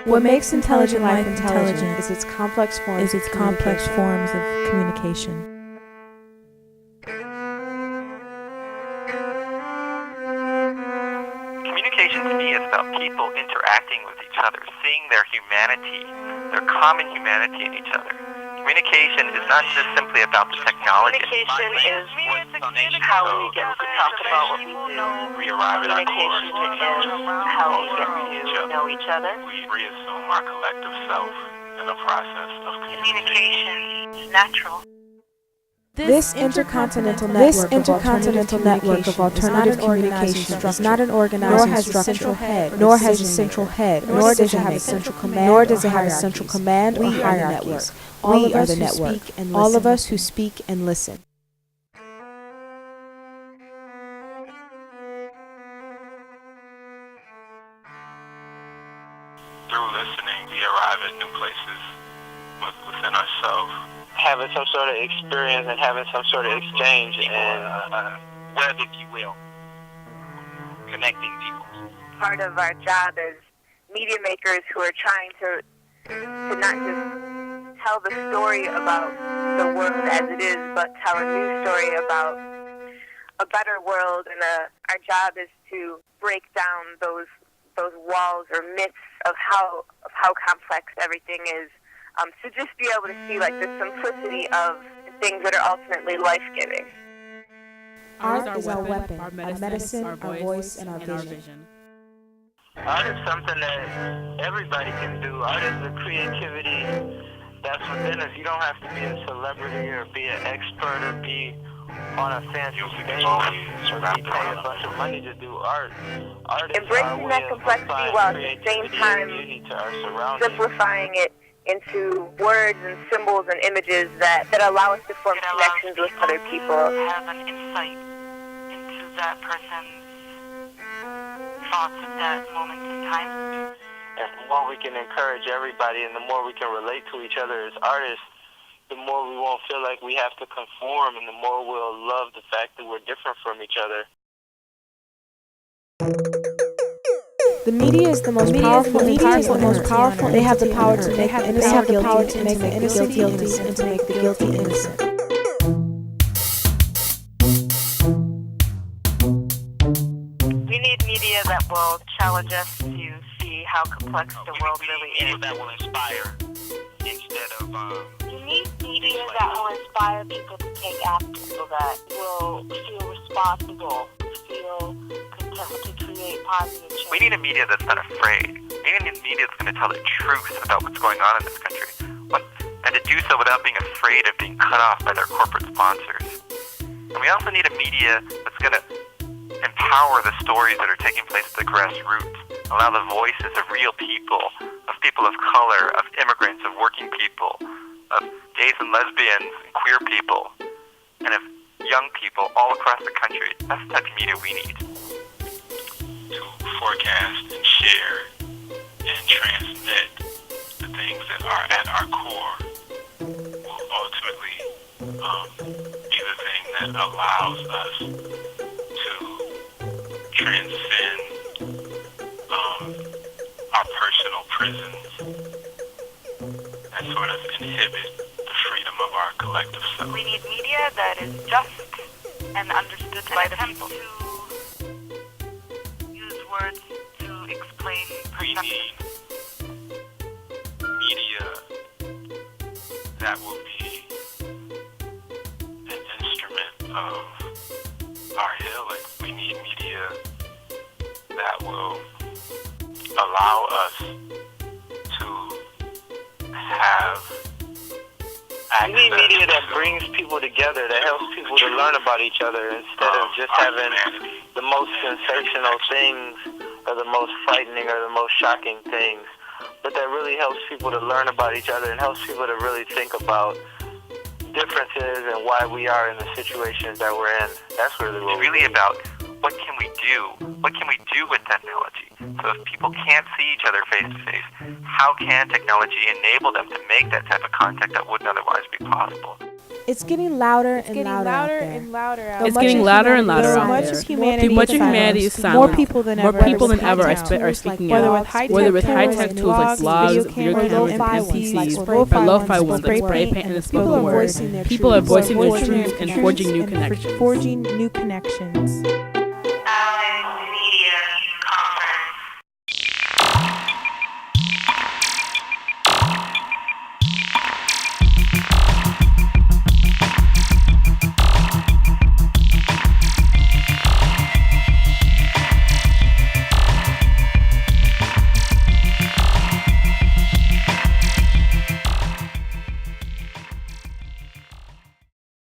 What makes intelligent life intelligent is its complex forms of communication. Communication to me is about people interacting with each other, seeing their humanity, their common humanity in each other. Communication is not just simply about the technology. Communication is how we get to talk about what we do. We arrive at our core. Communication is how we get to know each other. We reassume our collective self in the process of Communication is natural. This intercontinental network of alternative communications is not an organizing structure, nor has a central head, nor does it have a central command, or hierarchies. We are the network, all of us who speak and listen. Through listening, we arrive at new places within ourselves. Having some sort of experience and having some sort of exchange and web, if you will, connecting people. Part of our job as media makers who are trying to not just tell the story about the world as it is, but tell a new story about a better world. And our job is to break down those walls or myths of how complex everything is. To just be able to see like the simplicity of things that are ultimately life-giving. Art is our weapon, our medicine, our voice, and our vision. art is something that everybody can do. Art is the creativity that's within us. You don't have to be a celebrity or be an expert or be on a fancy stage or be paid a bunch of money to do art. Art is embracing that complexity while at the same time simplifying it into words and symbols and images that allow us to form connections with other people. Have an insight into that person's thoughts at that moment in time. And the more we can encourage everybody and the more we can relate to each other as artists, the more we won't feel like we have to conform, and the more we'll love the fact that we're different from each other. The media is the most powerful. They have the power to make the innocent guilty and to make the guilty innocent. We need media that will challenge us to see how complex the world really is. That will inspire instead of. You need media that will inspire people to take action, people that will feel responsible, feel content to create positive change. We need a media that's not afraid. We need a media that's going to tell the truth about what's going on in this country, and to do so without being afraid of being cut off by their corporate sponsors. And we also need a media that's going to empower the stories that are taking place at the grassroots, allow the voices of real people of color, of immigrants, of working people, of gays and lesbians and queer people, and of young people all across the country. That's the type of media we need. To forecast and share and transmit the things that are at our core will ultimately be the thing that allows us to transcend our personal prisons and sort of inhibit the freedom of our collective self. We need media that is just and understood by the people. To use words to explain We need media that will be an instrument of our healing. We need media that will allow us to have access. We need media that brings people together, that helps people to learn about each other instead of just having the most sensational things or the most frightening or the most shocking things, but that really helps people to learn about each other and helps people to really think about differences and why we are in the situations that we're in. That's really what it's really about what can we do? What can we do with technology? So if people can't see each other face to face, how can technology enable them to make that type of contact that wouldn't otherwise be possible? It's getting louder and louder out there. It's getting louder and louder out much there. of humanity Much of humanity is More silenced. people than More ever, people than ever are speaking out. Whether with high-tech tools like blogs, video cameras, MPCs, or lo-fi ones like spray paint and the spoken word, people are voicing their truths and forging new connections. Forging new connections.